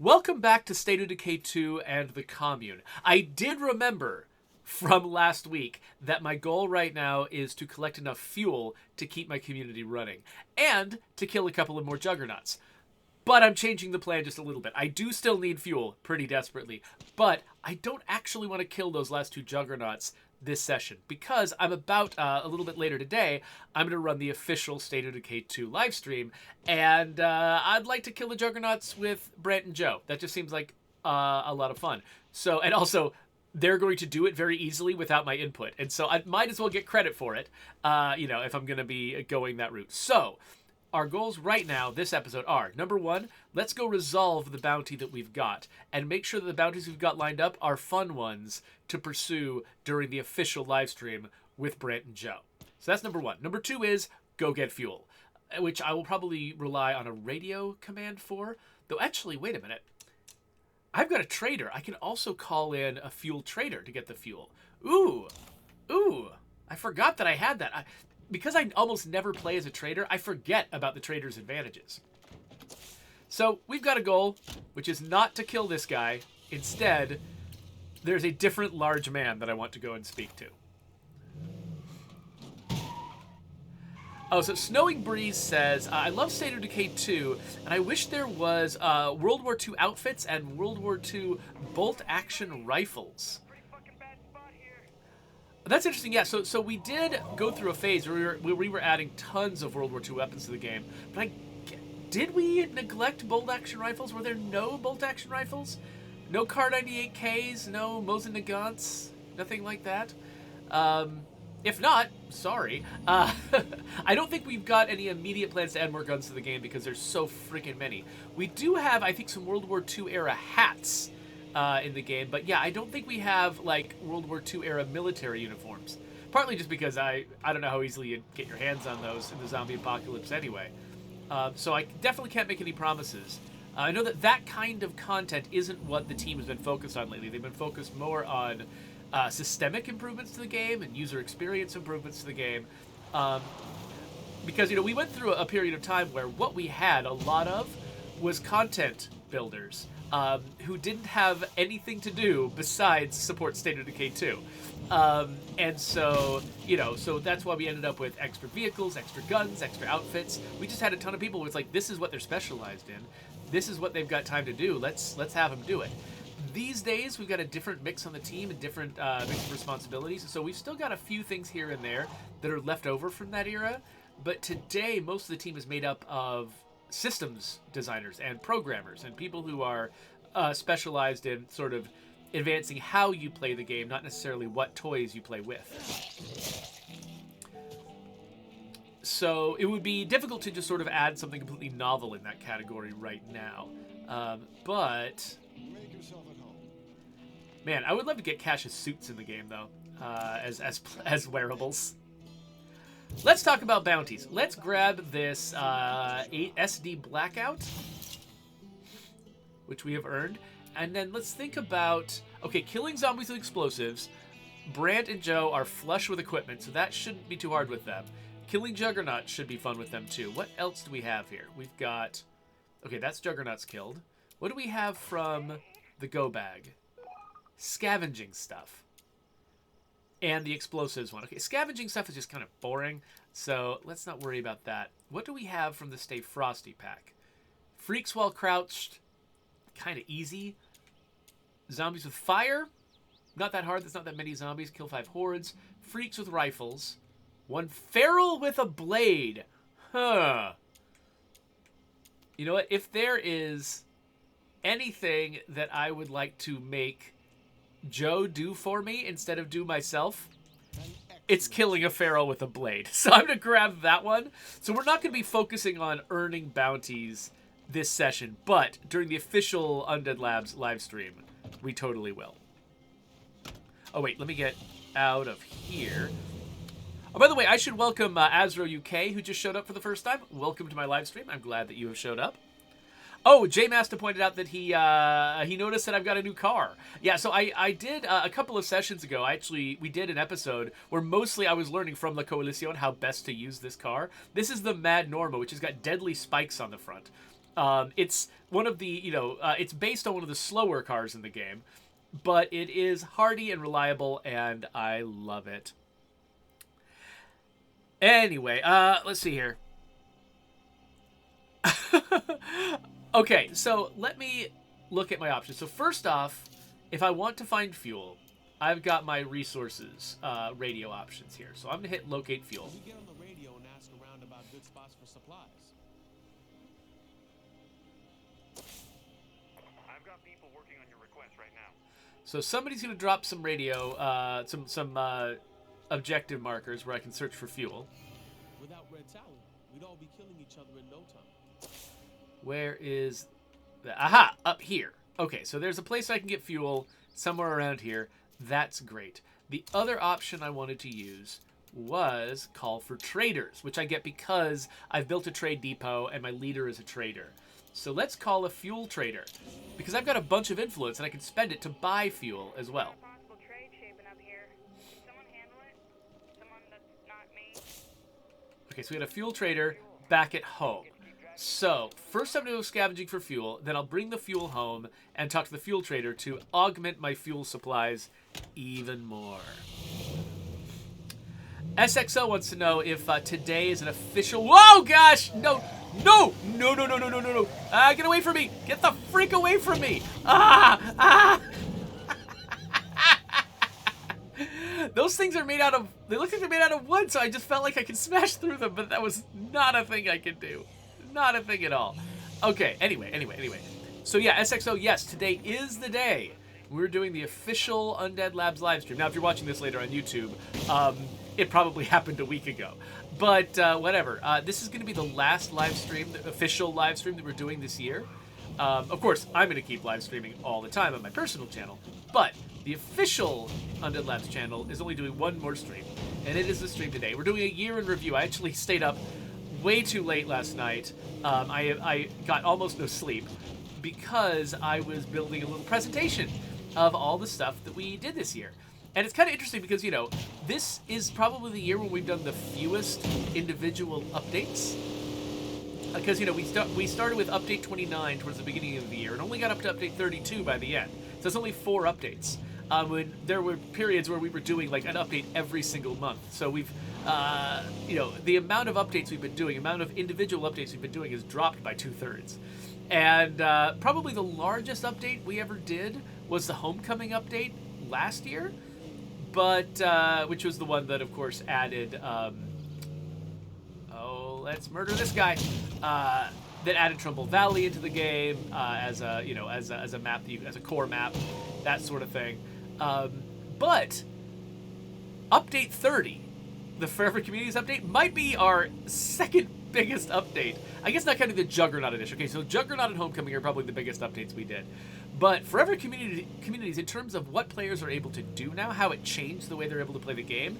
Welcome back to State of Decay 2 and the Commune. I did remember from last week that my goal right now is to collect enough fuel to keep my community running and to kill a couple of more juggernauts. But I'm changing the plan just a little bit. I do still need fuel pretty desperately, but I don't actually want to kill those last two juggernauts this session because I'm about a little bit later today, I'm going to run the official State of Decay 2 live stream, and I'd like to kill the juggernauts with Brant and Joe. That just seems like a lot of fun. So, and also, they're going to do it very easily without my input, and so I might as well get credit for it, if I'm going to be going that route. So, our goals right now, this episode, are, number one, let's go resolve the bounty that we've got and make sure that the bounties we've got lined up are fun ones to pursue during the official live stream with Brant and Joe. So that's number one. Number two is go get fuel, which I will probably rely on a radio command for. Though actually, wait a minute. I've got a trader. I can also call in a fuel trader to get the fuel. Ooh. I forgot that I had that. Because I almost never play as a trader, I forget about the trader's advantages. So we've got a goal, which is not to kill this guy. Instead, there's a different large man that I want to go and speak to. Oh, so Snowing Breeze says, I love State of Decay 2, and I wish there was World War II outfits and World War II bolt-action rifles. That's interesting, yeah. So we did go through a phase where we were adding tons of World War II weapons to the game. But did we neglect bolt-action rifles? Were there no bolt-action rifles? No Kar 98Ks? No Mosin Nagants? Nothing like that? If not, sorry. I don't think we've got any immediate plans to add more guns to the game because there's so freaking many. We do have, I think, some World War II era hats in the game, but yeah, I don't think we have like World War II era military uniforms. Partly just because I don't know how easily you'd get your hands on those in the zombie apocalypse anyway. So I definitely can't make any promises. I know that kind of content isn't what the team has been focused on lately. They've been focused more on systemic improvements to the game and user experience improvements to the game. Because, we went through a period of time where what we had a lot of was content builders. Who didn't have anything to do besides support State of Decay 2. And so, so that's why we ended up with extra vehicles, extra guns, extra outfits. We just had a ton of people who was like, this is what they're specialized in. This is what they've got time to do. Let's have them do it. These days, we've got a different mix on the team and different mix of responsibilities. So we've still got a few things here and there that are left over from that era. But today, most of the team is made up of systems designers and programmers and people who are specialized in sort of advancing how you play the game, not necessarily what toys you play with. So it would be difficult to just sort of add something completely novel in that category right now. But man, I would love to get Cash's suits in the game though, as wearables. Let's talk about bounties. Let's grab this SD Blackout, which we have earned, and then let's think about, okay, killing zombies with explosives. Brant and Joe are flush with equipment, so that shouldn't be too hard with them. Killing Juggernauts should be fun with them too. What else do we have here? We've got, okay, that's Juggernauts killed. What do we have from the Go Bag? Scavenging stuff. And the explosives one. Okay, scavenging stuff is just kind of boring, so let's not worry about that. What do we have from the Stay Frosty pack? Freaks while crouched, kind of easy. Zombies with fire, not that hard. There's not that many zombies. Kill 5 hordes. Freaks with rifles. 1 feral with a blade. Huh. You know what? If there is anything that I would like to make Joe do for me instead of do myself, it's killing a feral with a blade. So I'm going to grab that one. So we're not going to be focusing on earning bounties this session, but during the official Undead Labs live stream, we totally will. Oh wait, let me get out of here. Oh, by the way, I should welcome Azro UK, who just showed up for the first time. Welcome to my live stream. I'm glad that you have showed up. Oh, J Master pointed out that he noticed that I've got a new car. Yeah, so I did a couple of sessions ago. We did an episode where mostly I was learning from La Coalición how best to use this car. This is the Mad Norma, which has got deadly spikes on the front. It's one of the, it's based on one of the slower cars in the game, but it is hardy and reliable, and I love it. Anyway, let's see here. Okay, so let me look at my options. So first off, if I want to find fuel, I've got my resources radio options here. So I'm going to hit locate fuel. We get on the radio and ask around about good spots for supplies. I've got people working on your request right now. So somebody's going to drop some radio, some objective markers where I can search for fuel. Without Red Talon, we'd all be killing each other in no time. Where is the... Aha! Up here. Okay, so there's a place I can get fuel somewhere around here. That's great. The other option I wanted to use was call for traders, which I get because I've built a trade depot and my leader is a trader. So let's call a fuel trader, because I've got a bunch of influence and I can spend it to buy fuel as well. Possible trade shaping up here. Can someone handle it? Someone that's not me? Okay, so we got a fuel trader back at home. So, first I'm going to go scavenging for fuel, then I'll bring the fuel home and talk to the fuel trader to augment my fuel supplies even more. SXO wants to know if today is an official... Whoa, gosh! No! No! No, no, no, no, no, no, no! Get away from me! Get the freak away from me! Those things are made out of... They look like they're made out of wood, so I just felt like I could smash through them, but that was not a thing I could do. Not a thing at all. Okay, anyway. So yeah, SXO, yes, today is the day. We're doing the official Undead Labs live stream. Now, if you're watching this later on YouTube, it probably happened a week ago. But whatever. This is going to be the last live stream, the official live stream that we're doing this year. Of course, I'm going to keep live streaming all the time on my personal channel. But the official Undead Labs channel is only doing one more stream. And it is the stream today. We're doing a year in review. I actually stayed up way too late last night. I got almost no sleep because I was building a little presentation of all the stuff that we did this year. And it's kind of interesting because, this is probably the year when we've done the fewest individual updates. Because, we started with update 29 towards the beginning of the year and only got up to update 32 by the end. So it's only 4 updates. When there were periods where we were doing like an update every single month. So we've, the amount of updates we've been doing, amount of individual updates we've been doing has dropped by 2/3. And probably the largest update we ever did was the Homecoming update last year, but which was the one that, of course, added. Let's murder this guy. That added Trumbull Valley into the game as a map, as a core map, that sort of thing. But update 30, the Forever Communities update, might be our second biggest update. I guess not counting the Juggernaut edition. Okay, so Juggernaut and Homecoming are probably the biggest updates we did. But Forever Communities, in terms of what players are able to do now, how it changed the way they're able to play the game,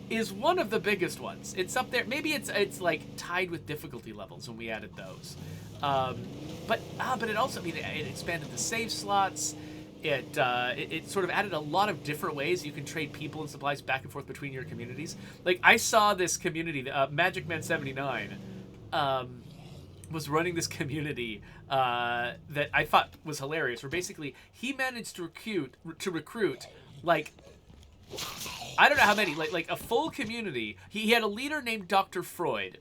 is one of the biggest ones. It's up there. Maybe it's like tied with difficulty levels when we added those. But it also, it expanded the save slots. It sort of added a lot of different ways you can trade people and supplies back and forth between your communities. Like, I saw this community, Magic Man 79, was running this community that I thought was hilarious. Where basically he managed to recruit like, I don't know how many, like a full community. He had a leader named Dr. Freud,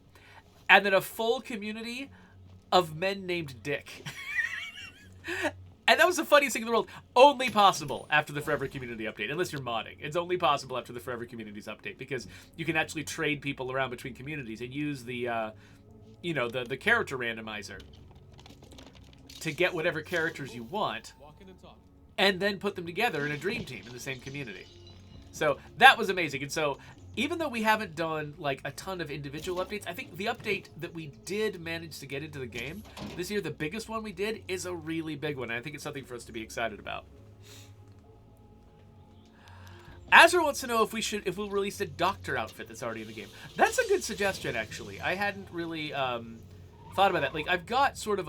and then a full community of men named Dick. And that was the funniest thing in the world. Only possible after the Forever Community update, unless you're modding. It's only possible after the Forever Communities update, because you can actually trade people around between communities and use the, the character randomizer to get whatever characters you want, and then put them together in a dream team in the same community. So that was amazing. And so even though we haven't done like a ton of individual updates, I think the update that we did manage to get into the game this year, the biggest one we did, is a really big one. And I think it's something for us to be excited about. Azra wants to know if we'll release a doctor outfit that's already in the game. That's a good suggestion, actually. I hadn't really thought about that. Like, I've got sort of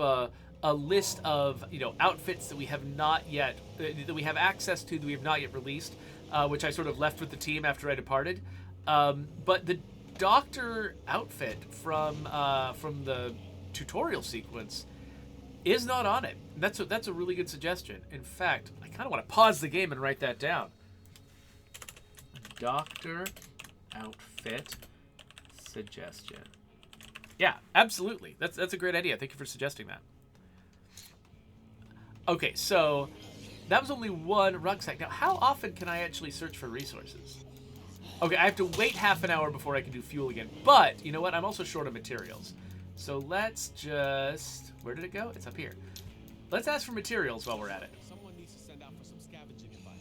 a list of outfits that we have not yet that we have access to that we have not yet released, which I sort of left with the team after I departed. But the doctor outfit from the tutorial sequence is not on it. That's a really good suggestion. In fact, I kind of want to pause the game and write that down. Doctor outfit suggestion. Yeah, absolutely. That's a great idea. Thank you for suggesting that. Okay, so that was only one rucksack. Now, how often can I actually search for resources? Okay, I have to wait half an hour before I can do fuel again. But, you know what? I'm also short of materials. So let's just... Where did it go? It's up here. Let's ask for materials while we're at it. Someone needs to send out for some scavenging advice.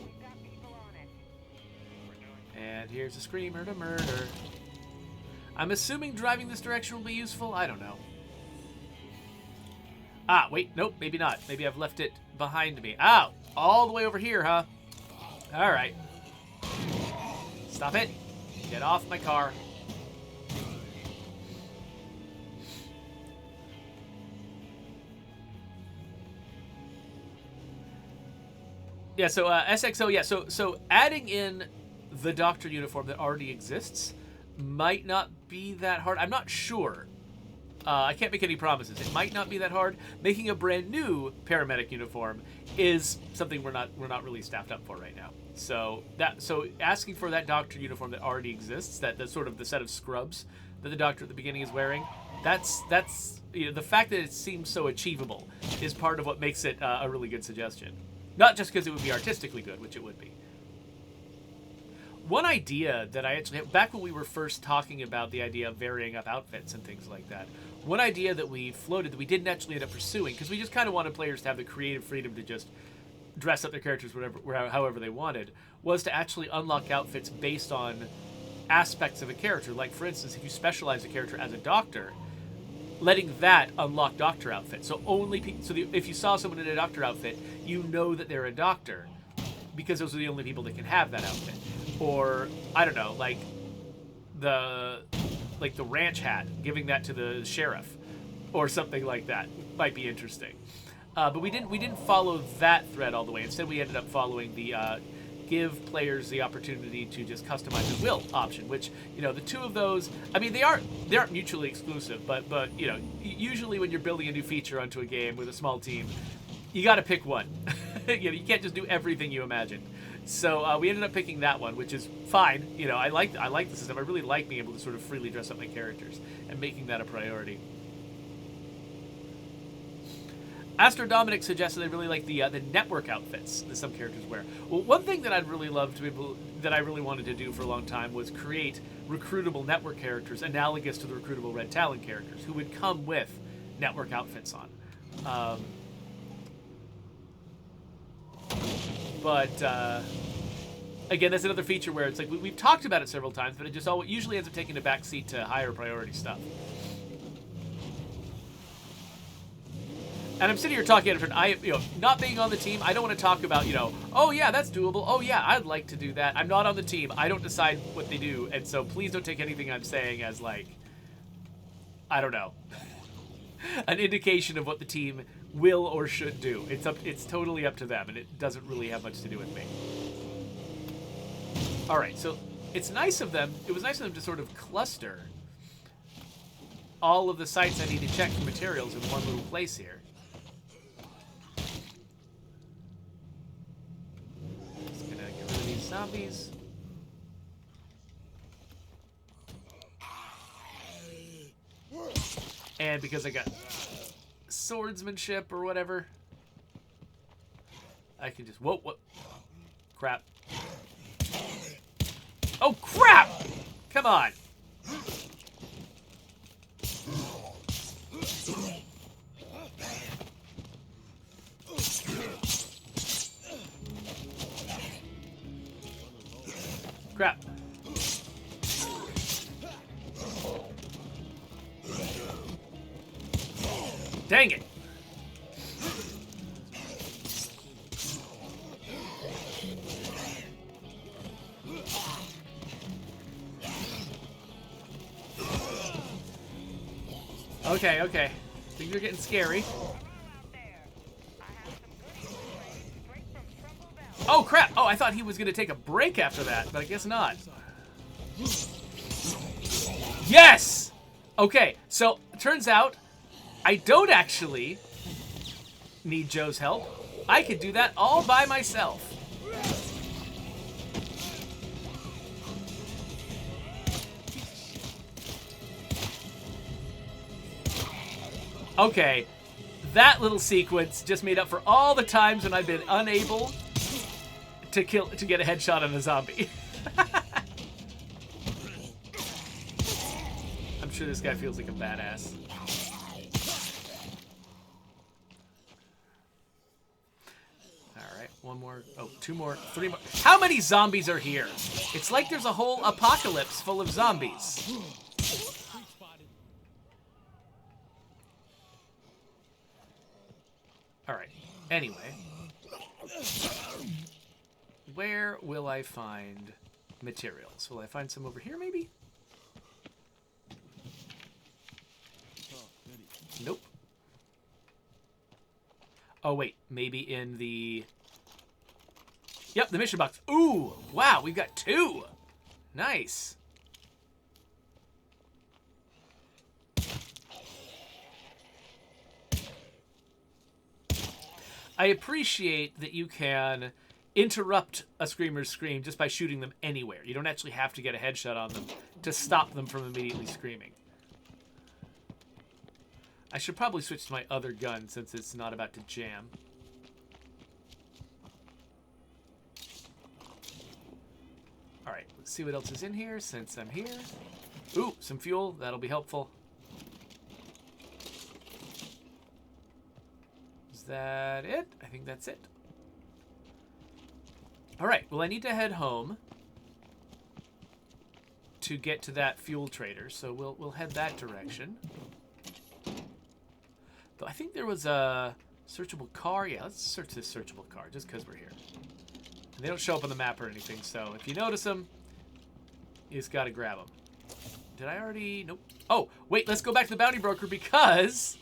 We've got people on it. And here's a screamer to murder. I'm assuming driving this direction will be useful. I don't know. Ah, wait. Nope, maybe not. Maybe I've left it behind me. Ow! All the way over here, huh? All right. Stop it. Get off my car. Yeah, so SXO, yeah, so adding in the Doctor uniform that already exists might not be that hard. I'm not sure. I can't make any promises. It might not be that hard. Making a brand new paramedic uniform is something we're not really staffed up for right now. So asking for that Doctor uniform that already exists, that's sort of the set of scrubs that the Doctor at the beginning is wearing, that's you know, the fact that it seems so achievable is part of what makes it a really good suggestion. Not just because it would be artistically good, which it would be. One idea that I actually had, back when we were first talking about the idea of varying up outfits and things like that, one idea that we floated that we didn't actually end up pursuing, because we just kind of wanted players to have the creative freedom to just dress up their characters however they wanted, was to actually unlock outfits based on aspects of a character. Like, for instance, if you specialize a character as a doctor, letting that unlock doctor outfits. So if you saw someone in a doctor outfit, you know that they're a doctor, because those are the only people that can have that outfit. Or, I don't know, like the ranch hat, giving that to the sheriff, or something like that might be interesting. But we didn't follow that thread all the way. Instead, we ended up following the give players the opportunity to just customize at will option, which, you know, the two of those, I mean, they aren't mutually exclusive, but you know, usually when you're building a new feature onto a game with a small team, you got to pick one. You know, you can't just do everything you imagined. So we ended up picking that one, which is fine. You know, I like the system. I really like being able to sort of freely dress up my characters and making that a priority. Astro Dominic suggested they really like the network outfits that some characters wear. Well, one thing that I'd really love to be able, that I really wanted to do for a long time, was create recruitable network characters analogous to the recruitable Red Talon characters who would come with network outfits on. But again, that's another feature where it's like we've talked about it several times, but it just usually ends up taking a backseat to higher priority stuff. And I'm sitting here talking not being on the team, I don't want to talk about, oh yeah, that's doable. Oh yeah, I'd like to do that. I'm not on the team. I don't decide what they do. And so please don't take anything I'm saying as like, I don't know, an indication of what the team will or should do. It's totally up to them, and it doesn't really have much to do with me. All right, so it's nice of them. It was nice of them to sort of cluster all of the sites I need to check for materials in one little place here. Just gonna get rid of these zombies. And because I got swordsmanship or whatever, I can just whoa, crap. Oh crap! Come on. Crap. Dang it. Okay. Things are getting scary. Oh, crap! Oh, I thought he was going to take a break after that, but I guess not. Yes! Okay, so turns out I don't actually need Joe's help. I could do that all by myself. Okay, that little sequence just made up for all the times when I've been unable to get a headshot on a zombie. I'm sure this guy feels like a badass. Alright, one more. Oh, two more. Three more. How many zombies are here? It's like there's a whole apocalypse full of zombies. Alright, anyway. Where will I find materials? Will I find some over here, maybe? Nope. Oh, wait. Maybe in the... Yep, the mission box. Ooh! Wow, we've got 2! Nice. I appreciate that you can interrupt a screamer's scream just by shooting them anywhere. You don't actually have to get a headshot on them to stop them from immediately screaming. I should probably switch to my other gun since it's not about to jam. Alright, let's see what else is in here since I'm here. Ooh, some fuel. That'll be helpful. Is that it? I think that's it. Alright, well I need to head home to get to that fuel trader, so we'll head that direction. Though I think there was a searchable car. Yeah, let's search this searchable car just because we're here. And they don't show up on the map or anything, so if you notice them, you just gotta grab them. Did I already? Nope. Oh, wait, let's go back to the bounty broker because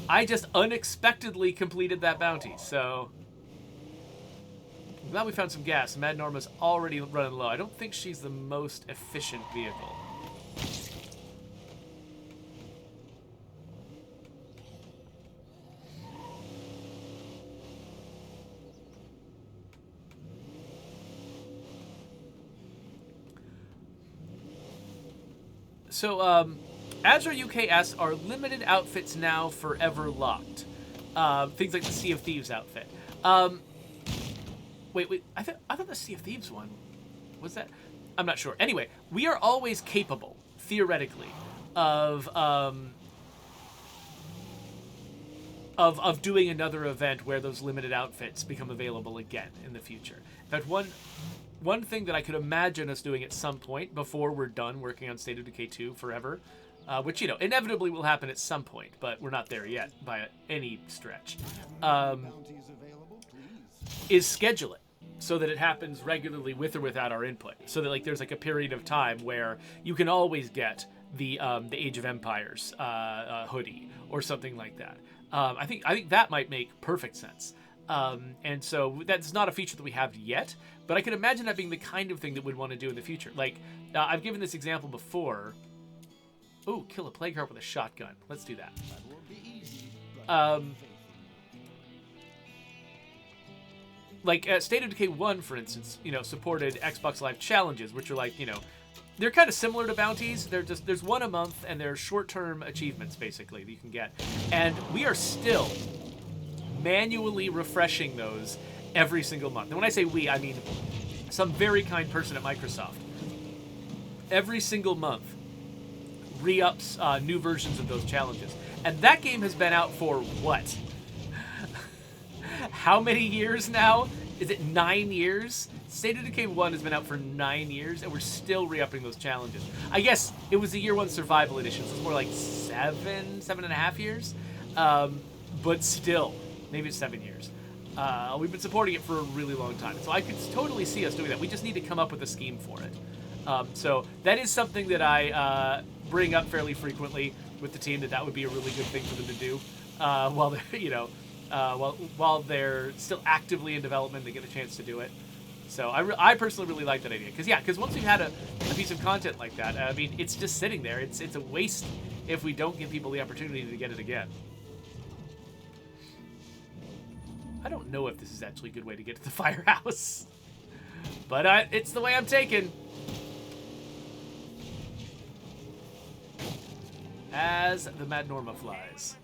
I just unexpectedly completed that bounty, so I'm glad we found some gas. Mad Norma's already running low. I don't think she's the most efficient vehicle. So, Azure UK asks, are limited outfits now forever locked? Things like the Sea of Thieves outfit. Wait. I thought the Sea of Thieves one was that. I'm not sure. Anyway, we are always capable, theoretically, of doing another event where those limited outfits become available again in the future. In fact, one thing that I could imagine us doing at some point before we're done working on State of Decay 2 forever, which, you know, inevitably will happen at some point, but we're not there yet by any stretch, is schedule it so that it happens regularly with or without our input. So that, like, there's like a period of time where you can always get the Age of Empires hoodie or something like that. I think that might make perfect sense. And so that's not a feature that we have yet, but I could imagine that being the kind of thing that we'd want to do in the future. Like, I've given this example before. Ooh, kill a plague heart with a shotgun. Let's do that. Like, State of Decay 1, for instance, you know, supported Xbox Live challenges, which are like, you know, they're kind of similar to bounties. They're just, there's one a month, and they're short-term achievements, basically, that you can get. And we are still manually refreshing those every single month. And when I say we, I mean some very kind person at Microsoft. Every single month, re-ups new versions of those challenges. And that game has been out for what? How many years now? Is it 9 years? State of Decay 1 has been out for 9 years, and we're still re-upping those challenges. I guess it was the Year 1 Survival Edition, so it's more like 7.5 years. But still, maybe it's 7 years. We've been supporting it for a really long time. So I could totally see us doing that. We just need to come up with a scheme for it. So that is something that I bring up fairly frequently with the team, that would be a really good thing for them to do while they're, you know, while they're still actively in development. They get a chance to do it. So I personally really like that idea. Because once we've had a piece of content like that, I mean, it's just sitting there. It's a waste if we don't give people the opportunity to get it again. I don't know if this is actually a good way to get to the firehouse. But it's the way I'm taking. As the Mad Norma flies.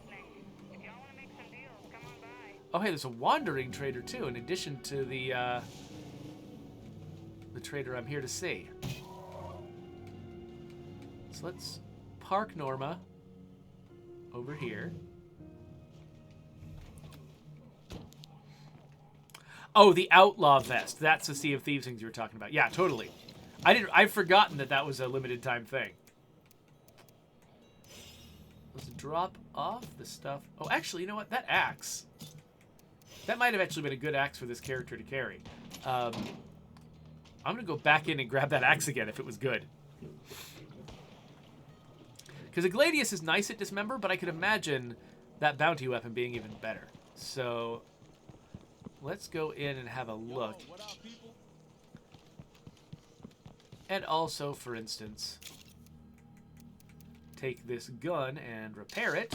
If y'all want to make some deals, come on by. Oh, hey, there's a wandering trader, too, in addition to the trader I'm here to see. So let's park Norma over here. Oh, the outlaw vest. That's the Sea of Thieves things you were talking about. Yeah, totally. I've forgotten that was a limited time thing. Let's drop off the stuff. Oh, actually, you know what? That axe. That might have actually been a good axe for this character to carry. I'm going to go back in and grab that axe again if it was good. Because a Gladius is nice at Dismember, but I could imagine that bounty weapon being even better. So let's go in and have a look. Yo, what up, people? And also, for instance, take this gun and repair it.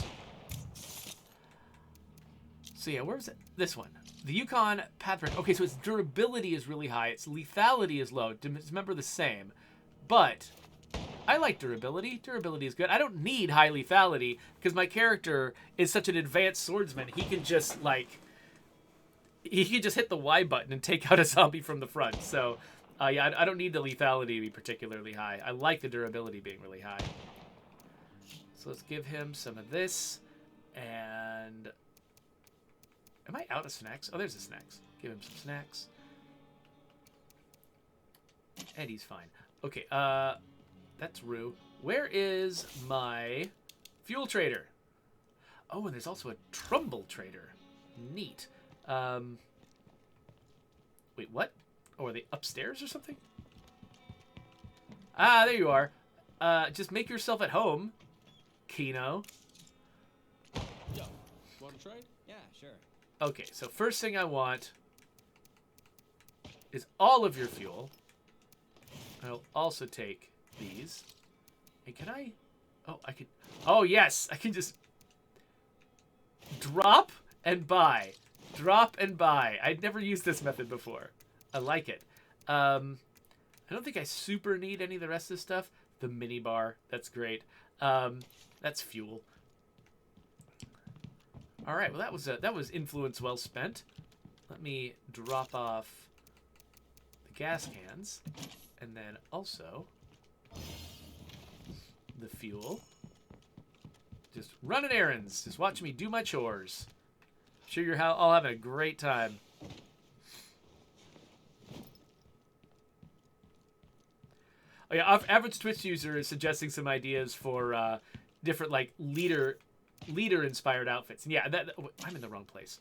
So yeah, where was it? This one. The Yukon Pathfinder. Okay, so its durability is really high. Its lethality is low. Dismember the same. But I like durability. Durability is good. I don't need high lethality because my character is such an advanced swordsman. He can just, like... He can just hit the Y button and take out a zombie from the front. So, yeah, I don't need the lethality to be particularly high. I like the durability being really high. So let's give him some of this. And... Am I out of snacks? Oh, there's the snacks. Give him some snacks. And he's fine. Okay, that's Rue. Where is my fuel trader? Oh, and there's also a Trumbull trader. Neat. Wait, what? Oh, are they upstairs or something? Ah, there you are. Just make yourself at home, Kino. Yo, want to trade? Yeah, sure. Okay, so first thing I want is all of your fuel. I'll also take these. And can I... Oh, I could... Oh, yes! I can just... Drop and buy. Drop and buy. I'd never used this method before. I like it. I don't think I super need any of the rest of this stuff. The mini bar. That's great. That's fuel. All right, well, that was influence well spent. Let me drop off the gas cans, and then also the fuel. Just running errands. Just watching me do my chores. Sure, you're all having a great time. Oh yeah, our average Twitch user is suggesting some ideas for different like leader-inspired outfits. And yeah, I'm in the wrong place.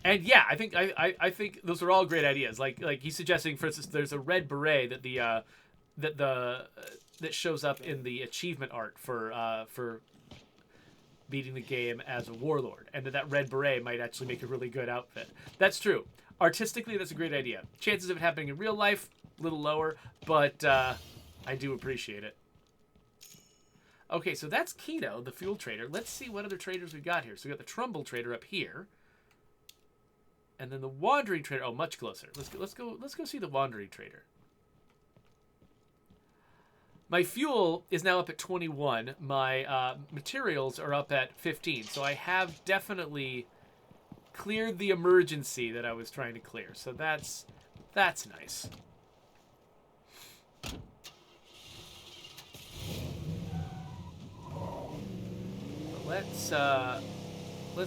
And yeah, I think those are all great ideas. Like he's suggesting, for instance, there's a red beret that that shows up in the achievement art for beating the game as a warlord, and that red beret might actually make a really good outfit. That's true. Artistically, that's a great idea. Chances of it happening in real life, a little lower, but I do appreciate it. Okay, so that's Kino, the fuel trader. Let's see what other traders we've got here. So we got the Trumbull trader up here, and then the Wandering trader. Oh, much closer. Let's go see the Wandering trader. My fuel is now up at 21. My materials are up at 15. So I have definitely cleared the emergency that I was trying to clear. So that's nice. Let's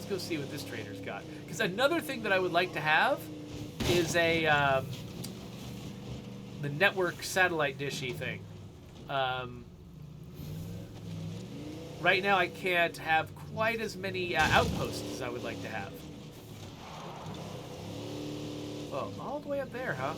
go see what this trader's got. Because another thing that I would like to have is the network satellite dishy thing. Right now I can't have quite as many outposts as I would like to have. Oh, all the way up there, huh?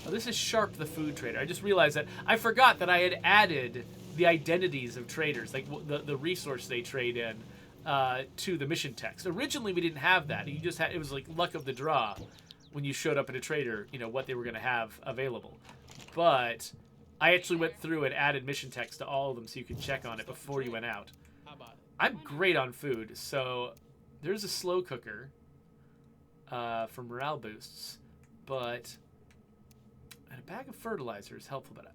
Oh, this is Sharp the food trader. I just realized that I forgot that I had added the identities of traders, like the resource they trade in, to the mission text. Originally, we didn't have that. You just had, it was like luck of the draw when you showed up at a trader, you know, what they were going to have available. But I actually went through and added mission text to all of them so you could check on it before you went out. How about it? I'm great on food, so there's a slow cooker for morale boosts, and a bag of fertilizer is helpful, but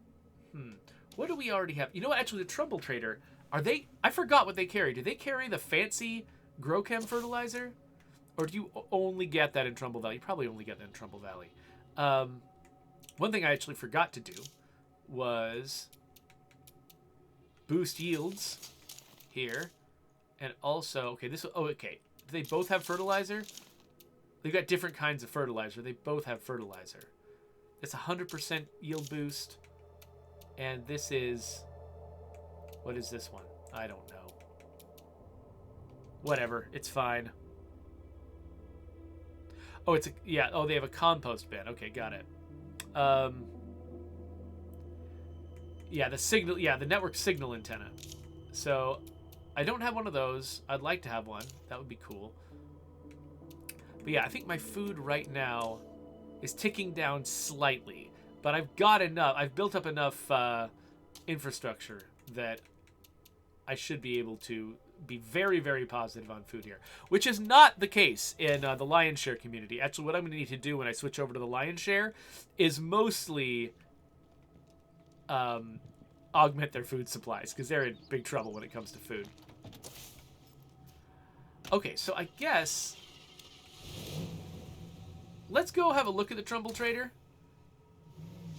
what do we already have? You know what, actually, the Trumbull Trader, I forgot what they carry. Do they carry the fancy Growchem fertilizer? Or do you only get that in Trumbull Valley? You probably only get that in Trumbull Valley. One thing I actually forgot to do was boost yields here. And also, okay, okay. Do they both have fertilizer? They've got different kinds of fertilizer. They both have fertilizer. It's 100% yield boost. And this is... What is this one? I don't know. Whatever. It's fine. Oh, it's a... Yeah. Oh, they have a compost bin. Okay, got it. Yeah, the signal... Yeah, the network signal antenna. So, I don't have one of those. I'd like to have one. That would be cool. But yeah, I think my food right now is ticking down slightly. But I've got enough. I've built up enough infrastructure that I should be able to be very, very positive on food here. Which is not the case in the Lion's Share community. Actually, what I'm going to need to do when I switch over to the Lion's Share is mostly augment their food supplies, because they're in big trouble when it comes to food. Okay, so I guess... Let's go have a look at the Trumbull Trader.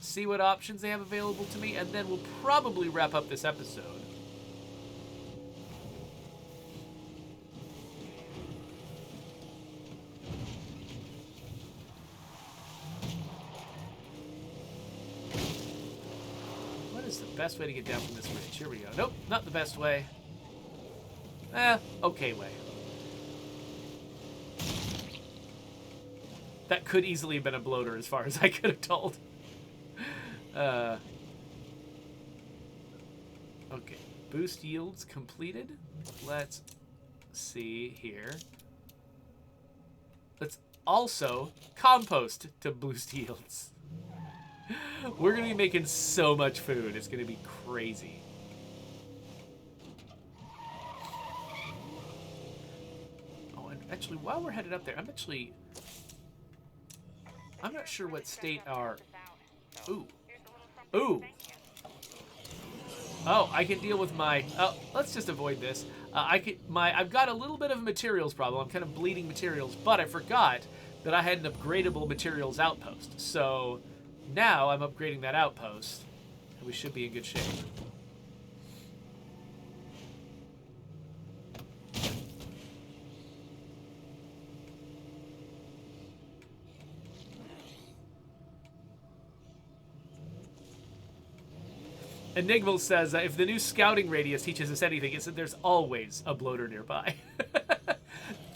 See what options they have available to me, and then we'll probably wrap up this episode. What is the best way to get down from this ridge? Here we go. Nope, not the best way. Okay way. That could easily have been a bloater as far as I could have told. Okay. Boost yields completed. Let's see here. Let's also compost to boost yields. We're going to be making so much food. It's going to be crazy. Oh, and actually, while we're headed up there, I'm not sure what state our... Ooh. Ooh. Oh, I can deal with my... Oh, let's just avoid this. I've got a little bit of a materials problem. I'm kind of bleeding materials, but I forgot that I had an upgradable materials outpost. So now I'm upgrading that outpost, and we should be in good shape. Enigmal says, if the new scouting radius teaches us anything, it's that there's always a bloater nearby.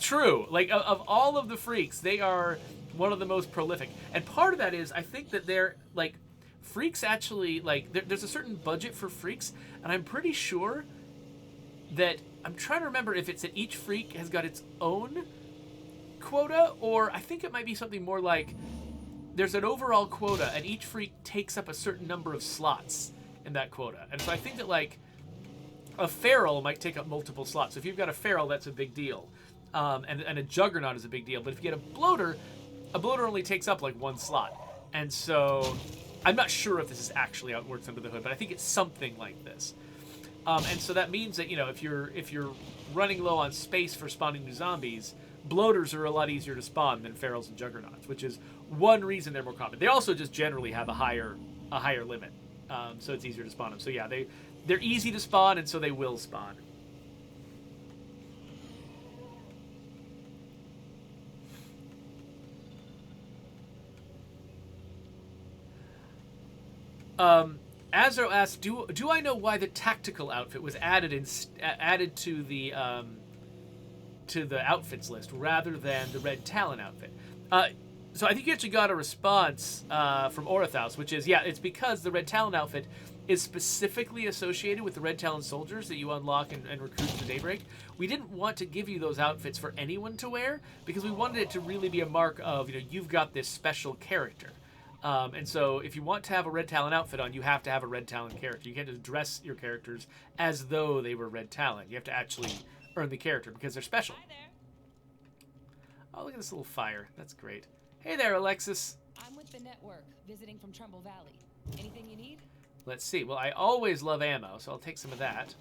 True. Like, of all of the freaks, they are one of the most prolific. And part of that is, I think that they're, like, freaks actually, like, there's a certain budget for freaks, and I'm pretty sure that, I'm trying to remember if it's that each freak has got its own quota, or I think it might be something more like, there's an overall quota, and each freak takes up a certain number of slots in that quota. And so I think that, like, a feral might take up multiple slots. So if you've got a feral, that's a big deal. And a juggernaut is a big deal. But if you get a bloater only takes up, like, one slot. And so I'm not sure if this is actually how it works under the hood, but I think it's something like this. And so that means that, you know, if you're running low on space for spawning new zombies, bloaters are a lot easier to spawn than ferals and juggernauts, which is one reason they're more common. They also just generally have a higher limit. So it's easier to spawn them. So yeah, they're easy to spawn, and so they will spawn. Azro asks, do I know why the tactical outfit was added to the outfits list rather than the red Talon outfit? So I think you actually got a response from Orathaus, which is, yeah, it's because the Red Talon outfit is specifically associated with the Red Talon soldiers that you unlock and recruit for Daybreak. We didn't want to give you those outfits for anyone to wear because we wanted it to really be a mark of, you've got this special character. And so if you want to have a Red Talon outfit on, you have to have a Red Talon character. You can't just dress your characters as though they were Red Talon. You have to actually earn the character because they're special. Hi there. Oh, look at this little fire. That's great. Hey there, Alexis. I'm with the network, visiting from Trumbull Valley. Anything you need? Let's see. Well, I always love ammo, so I'll take some of that.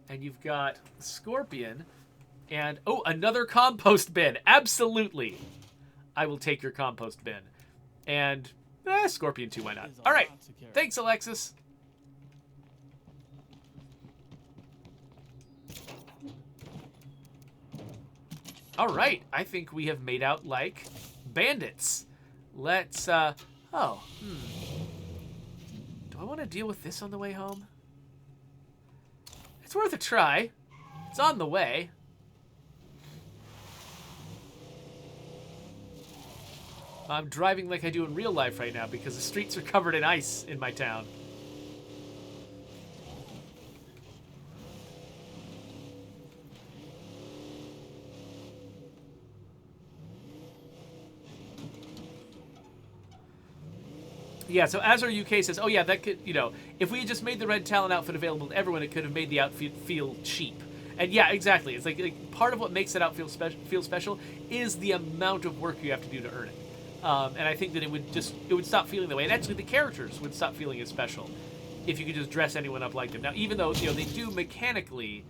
And you've got Scorpion and, oh, another compost bin. Absolutely. I will take your compost bin. And, Scorpion too, why not? There's a All right. lot to carry. Thanks, Alexis. All right. I think we have made out like bandits. Let's, Do I want to deal with this on the way home? It's worth a try. It's on the way. I'm driving like I do in real life right now because the streets are covered in ice in my town. Yeah, so Azure UK says, oh yeah, that could, if we had just made the Red Talon outfit available to everyone, it could have made the outfit feel cheap. And yeah, exactly. It's like part of what makes that outfit feel special is the amount of work you have to do to earn it. And I think that it would stop feeling that way. And actually the characters would stop feeling as special if you could just dress anyone up like them. Now, even though, they do mechanically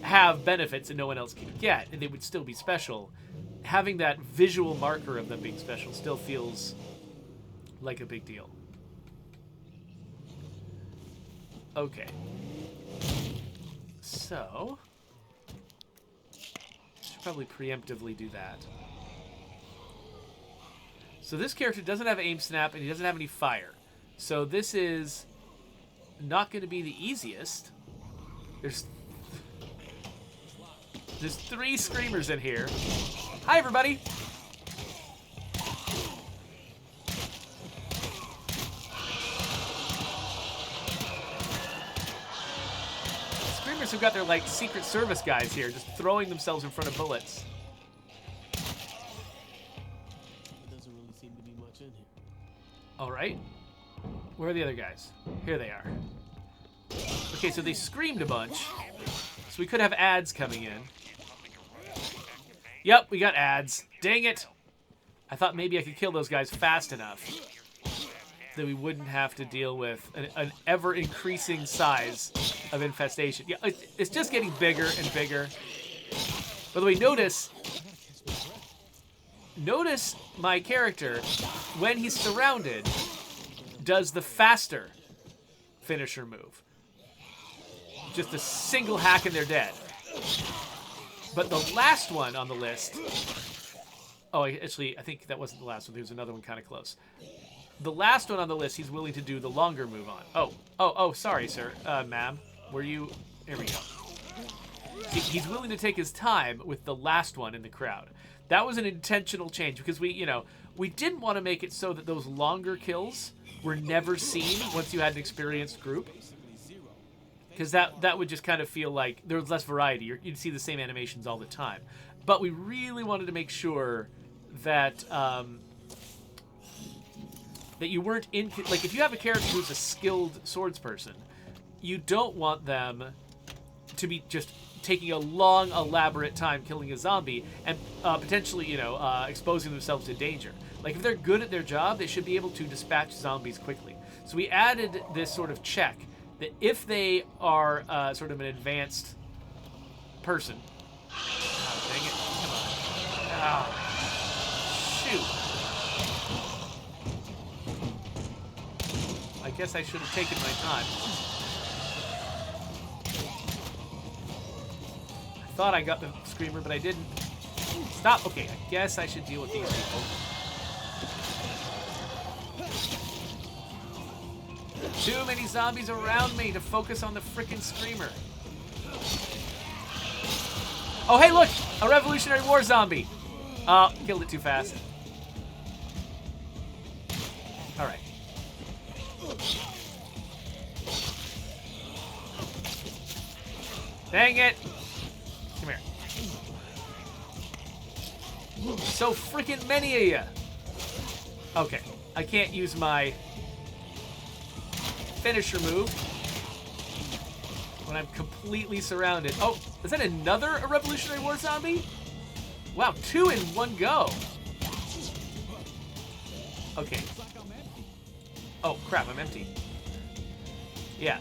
have benefits that no one else can get, and they would still be special, having that visual marker of them being special still feels like a big deal. Okay. So, should probably preemptively do that. So this character doesn't have aim snap and he doesn't have any fire. So this is not going to be the easiest. There's 3 screamers in here. Hi everybody. Screamers have got their like Secret Service guys here just throwing themselves in front of bullets. All right. Where are the other guys? Here they are. Okay, so they screamed a bunch. So we could have ads coming in. Yep, we got ads. Dang it. I thought maybe I could kill those guys fast enough that we wouldn't have to deal with an ever-increasing size of infestation. Yeah, it's just getting bigger and bigger. By the way, notice my character, when he's surrounded, does the faster finisher move. Just a single hack and they're dead. But the last one on the list... Oh, actually, I think that wasn't the last one. There was another one kind of close. The last one on the list, he's willing to do the longer move on. Oh, sorry, sir. Ma'am, were you... There we go. He's willing to take his time with the last one in the crowd. That was an intentional change because we didn't want to make it so that those longer kills were never seen once you had an experienced group. Because that would just kind of feel like there was less variety. You'd see the same animations all the time. But we really wanted to make sure that that you weren't in... Like, if you have a character who's a skilled swordsperson, you don't want them to be just taking a long, elaborate time killing a zombie and potentially, exposing themselves to danger. Like, if they're good at their job, they should be able to dispatch zombies quickly. So we added this sort of check that if they are sort of an advanced person... Oh, dang it. Come on. Oh, shoot. I guess I should have taken my time. I thought I got the screamer, but I didn't. Stop. Okay, I guess I should deal with these people. Too many zombies around me to focus on the frickin' screamer. Oh, hey, look! A Revolutionary War zombie! Killed it too fast. All right. Dang it! Come here. So freaking many of you. Okay, I can't use my finisher move when I'm completely surrounded. Oh, is that another Revolutionary War zombie? Wow, 2 in one go. Okay. Oh, crap, I'm empty. Yeah.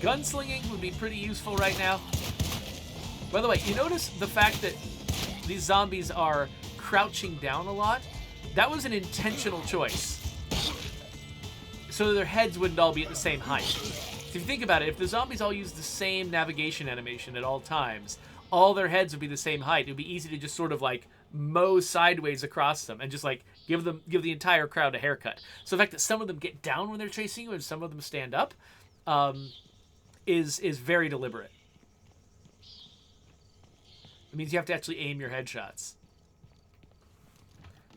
Gunslinging would be pretty useful right now. By the way, you notice the fact that these zombies are crouching down a lot? That was an intentional choice. So their heads wouldn't all be at the same height. So if you think about it, if the zombies all use the same navigation animation at all times, all their heads would be the same height. It would be easy to just sort of like mow sideways across them and just like give the entire crowd a haircut. So the fact that some of them get down when they're chasing you and some of them stand up is very deliberate. It means you have to actually aim your headshots.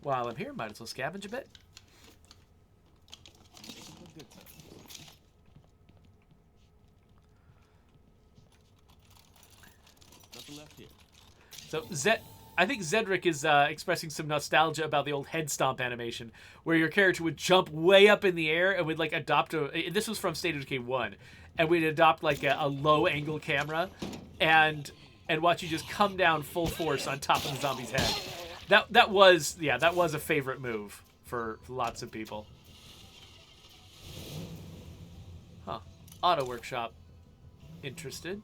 While I'm here, might as well scavenge a bit. Nothing left here. So I think Zedric is expressing some nostalgia about the old head stomp animation, where your character would jump way up in the air and would like adopt this was from State of Decay 1, and we'd adopt like a low angle camera and watch you just come down full force on top of the zombie's head. That was a favorite move for lots of people. Huh. Auto workshop. Interested.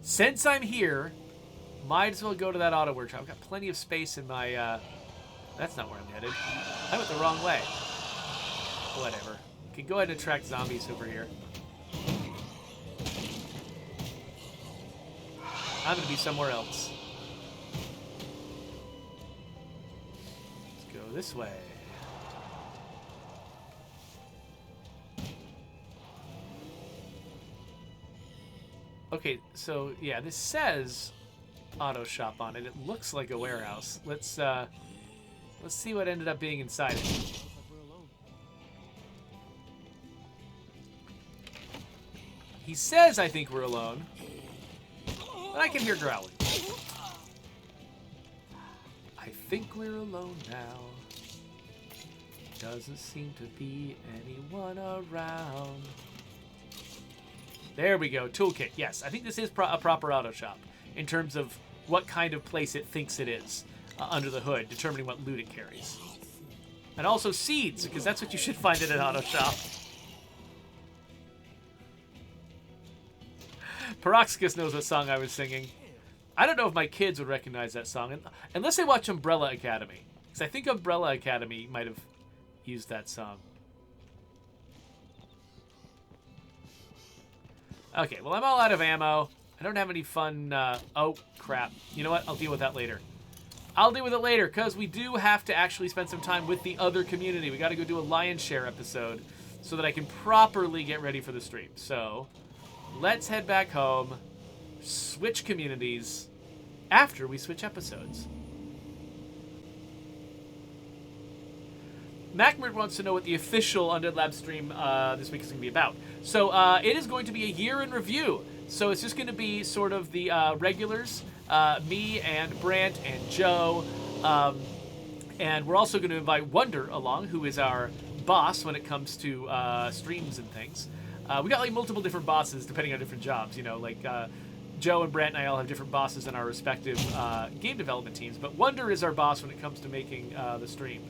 Since I'm here, might as well go to that auto workshop. I've got plenty of space in my that's not where I'm headed. I went the wrong way. Whatever. Okay, go ahead and attract zombies over here. I'm gonna be somewhere else. Let's go this way. Okay, so yeah, this says auto shop on it. It looks like a warehouse. Let's see what ended up being inside it. Looks like we're alone. He says, I think we're alone. But I can hear growling. I think we're alone now. Doesn't seem to be anyone around. There we go. Toolkit. Yes, I think this is a proper auto shop in terms of what kind of place it thinks it is under the hood, determining what loot it carries. And also seeds, because that's what you should find in an auto shop. Peroxicus knows what song I was singing. I don't know if my kids would recognize that song, unless they watch Umbrella Academy. Because I think Umbrella Academy might have used that song. Okay, well, I'm all out of ammo. I don't have any fun... oh, crap. You know what? I'll deal with that later. I'll deal with it later, because we do have to actually spend some time with the other community. We got to go do a Lion's Share episode so that I can properly get ready for the stream. So, let's head back home, switch communities after we switch episodes. MacMert wants to know what the official Undead Lab stream this week is going to be about. So it is going to be a year in review. So it's just going to be sort of the regulars, me and Brant and Joe. And we're also going to invite Wonder along, who is our boss when it comes to streams and things. We got like multiple different bosses depending on different jobs. You know, like Joe and Brant and I all have different bosses in our respective game development teams. But Wonder is our boss when it comes to making the stream.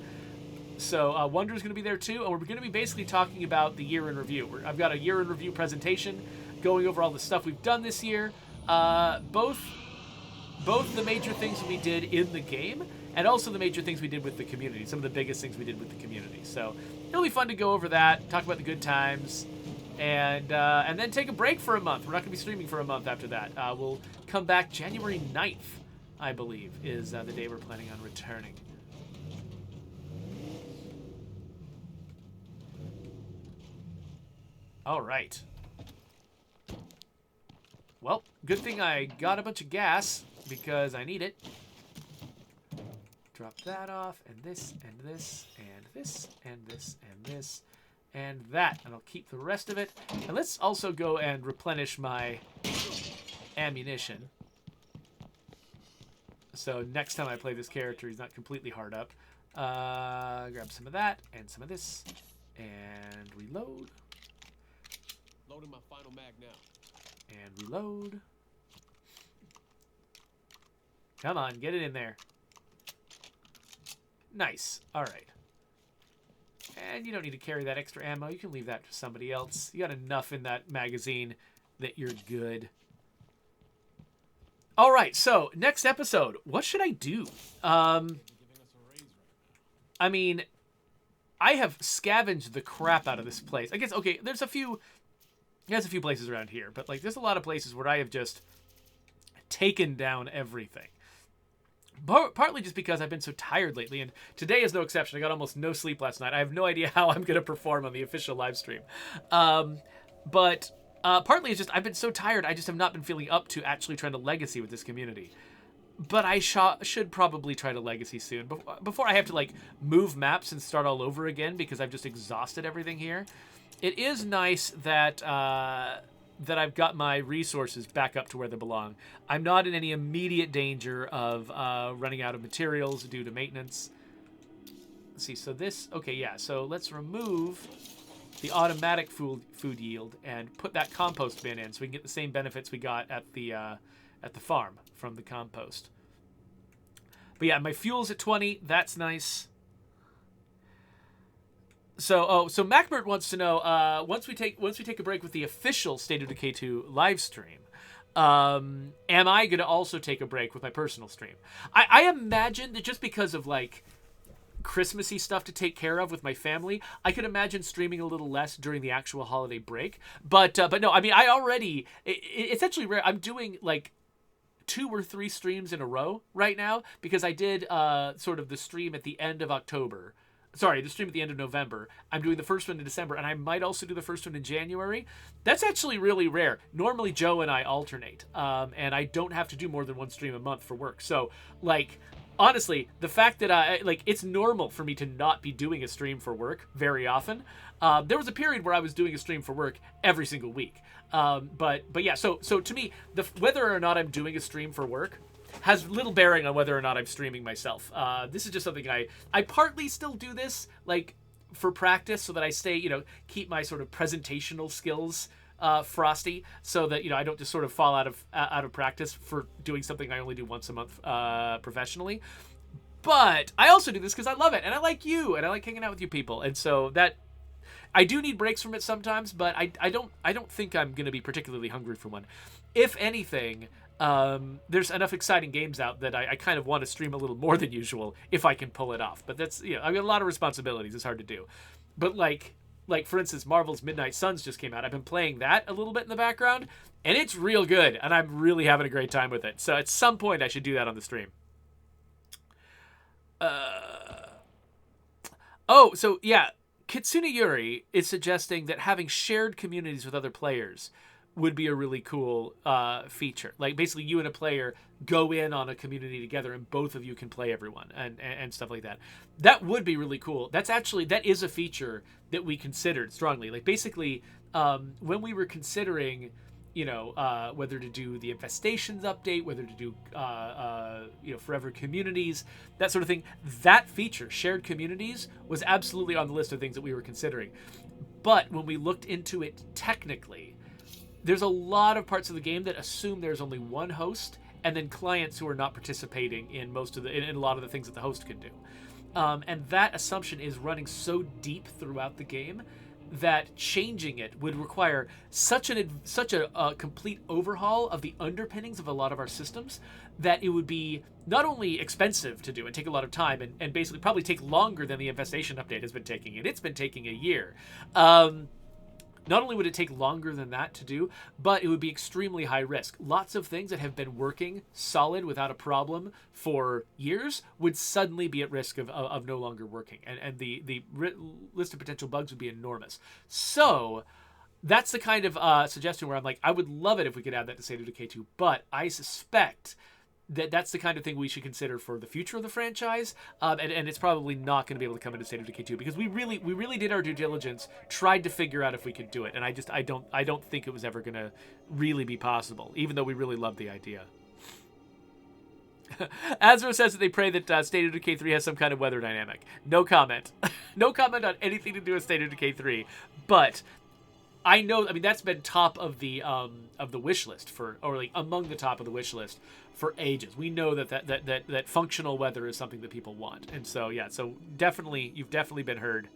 So Wonder's going to be there too, and we're going to be basically talking about the year in review. I've got a year in review presentation going over all the stuff we've done this year, both the major things we did in the game, and also the major things we did with the community, some of the biggest things we did with the community. So it'll be fun to go over that, talk about the good times, and then take a break for a month. We're not going to be streaming for a month after that. We'll come back January 9th, I believe, is the day we're planning on returning. All right. Well, good thing I got a bunch of gas because I need it. Drop that off, and this, and this, and this, and this, and this, and that. And I'll keep the rest of it. And let's also go and replenish my ammunition. So next time I play this character, he's not completely hard up. Grab some of that, and some of this, and reload. Loading my final mag now. And reload. Come on, get it in there. Nice. All right. And you don't need to carry that extra ammo. You can leave that for somebody else. You got enough in that magazine that you're good. All right, so next episode, what should I do? I mean, I have scavenged the crap out of this place. I guess, okay, there's a few places around here, but like there's a lot of places where I have just taken down everything. Partly just because I've been so tired lately, and today is no exception. I got almost no sleep last night. I have no idea how I'm going to perform on the official live stream. But partly it's just I've been so tired, I just have not been feeling up to actually trying to legacy with this community. But I should probably try to legacy soon, before I have to like move maps and start all over again, because I've just exhausted everything here. It is nice that that I've got my resources back up to where they belong. I'm not in any immediate danger of running out of materials due to maintenance. Let's see, so this, okay, yeah, so let's remove the automatic food yield and put that compost bin in so we can get the same benefits we got at the farm from the compost. But yeah, my fuel's at 20, that's nice. So MacBert wants to know, once we take a break with the official State of Decay 2 live stream, am I going to also take a break with my personal stream? I imagine that just because of like Christmassy stuff to take care of with my family, I could imagine streaming a little less during the actual holiday break. But no, I mean, I already, it's actually rare. I'm doing like 2 or 3 streams in a row right now, because I did sort of the stream at the end of October. Sorry, the stream at the end of November. I'm doing the first one in December, and I might also do the first one in January. That's actually really rare. Normally, Joe and I alternate, and I don't have to do more than 1 stream a month for work. So, like, honestly, the fact that it's normal for me to not be doing a stream for work very often. There was a period where I was doing a stream for work every single week. But yeah, so to me, whether or not I'm doing a stream for work has little bearing on whether or not I'm streaming myself. This is just something I partly still do this, like, for practice, so that I stay, keep my sort of presentational skills frosty, so that, I don't just sort of fall out of practice for doing something I only do once a month professionally. But I also do this because I love it, and I like you, and I like hanging out with you people, and so that I do need breaks from it sometimes, but I don't think I'm going to be particularly hungry for one. If anything, there's enough exciting games out that I kind of want to stream a little more than usual if I can pull it off. But that's, I've got a lot of responsibilities. It's hard to do. But like for instance, Marvel's Midnight Suns just came out. I've been playing that a little bit in the background, and it's real good, and I'm really having a great time with it. So at some point, I should do that on the stream. So yeah, Kitsune Yuri is suggesting that having shared communities with other players would be a really cool feature. Like, basically, you and a player go in on a community together, and both of you can play everyone and stuff like that. That would be really cool. That is a feature that we considered strongly. Like, basically, when we were considering, whether to do the Infestations update, whether to do, Forever Communities, that sort of thing, that feature, shared communities, was absolutely on the list of things that we were considering. But when we looked into it technically, there's a lot of parts of the game that assume there's only one host, and then clients who are not participating in in a lot of the things that the host can do. And that assumption is running so deep throughout the game that changing it would require such a complete overhaul of the underpinnings of a lot of our systems that it would be not only expensive to do and take a lot of time, and basically probably take longer than the Infestation update has been taking. And it's been taking a year. Not only would it take longer than that to do, but it would be extremely high risk. Lots of things that have been working solid without a problem for years would suddenly be at risk of no longer working. And the list of potential bugs would be enormous. So that's the kind of suggestion where I'm like, I would love it if we could add that to State of Decay 2, but I suspect that's the kind of thing we should consider for the future of the franchise, and it's probably not going to be able to come into State of Decay 2 because we really did our due diligence, tried to figure out if we could do it, and I don't think it was ever going to really be possible, even though we really loved the idea. Azro says that they pray that State of Decay 3 has some kind of weather dynamic. No comment. No comment on anything to do with State of Decay 3, but I know, I mean, that's been top of the wish list or like among the top of the wish list for ages. We know that functional weather is something that people want. And so, yeah, so definitely, you've definitely been heard.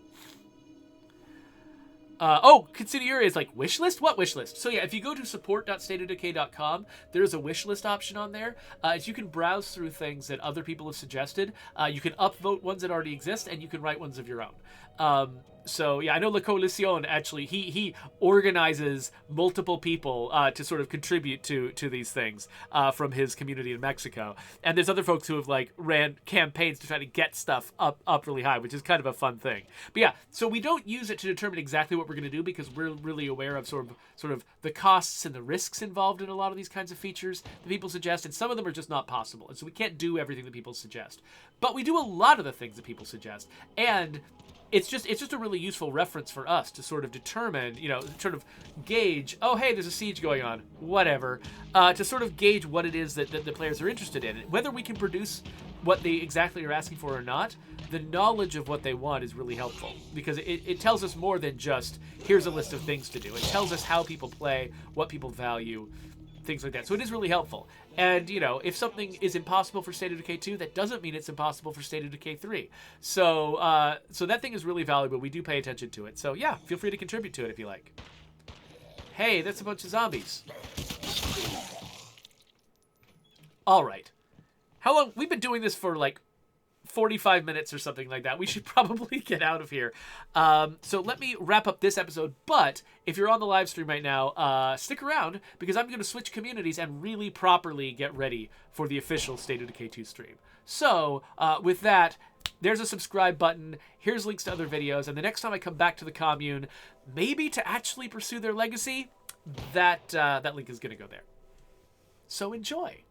Consigliere is like, wish list? What wish list? So yeah, if you go to support.stateofdecay.com, there's a wish list option on there. As you can browse through things that other people have suggested. You can upvote ones that already exist, and you can write ones of your own. So yeah, I know La Coalición actually, he organizes multiple people to sort of contribute to these things from his community in Mexico. And there's other folks who have like ran campaigns to try to get stuff up really high, which is kind of a fun thing. But yeah, so we don't use it to determine exactly what we're going to do because we're really aware of sort of the costs and the risks involved in a lot of these kinds of features that people suggest, and some of them are just not possible. And so we can't do everything that people suggest. But we do a lot of the things that people suggest. And it's just a really useful reference for us to sort of determine, sort of gauge, oh, hey, there's a siege going on, whatever, to sort of gauge what it is that the players are interested in. Whether we can produce what they exactly are asking for or not, the knowledge of what they want is really helpful because it tells us more than just, here's a list of things to do. It tells us how people play, what people value, things like that. So it is really helpful. And, if something is impossible for State of Decay 2, that doesn't mean it's impossible for State of Decay 3. So so that thing is really valuable. We do pay attention to it. So, yeah, feel free to contribute to it if you like. Hey, that's a bunch of zombies. All right. How long? We've been doing this for, 45 minutes or something like that. We should probably get out of here. So let me wrap up this episode. But if you're on the live stream right now, stick around because I'm going to switch communities and really properly get ready for the official State of Decay 2 stream. So with that, there's a subscribe button. Here's links to other videos. And the next time I come back to the Commune, maybe to actually pursue their legacy, that link is going to go there. So enjoy.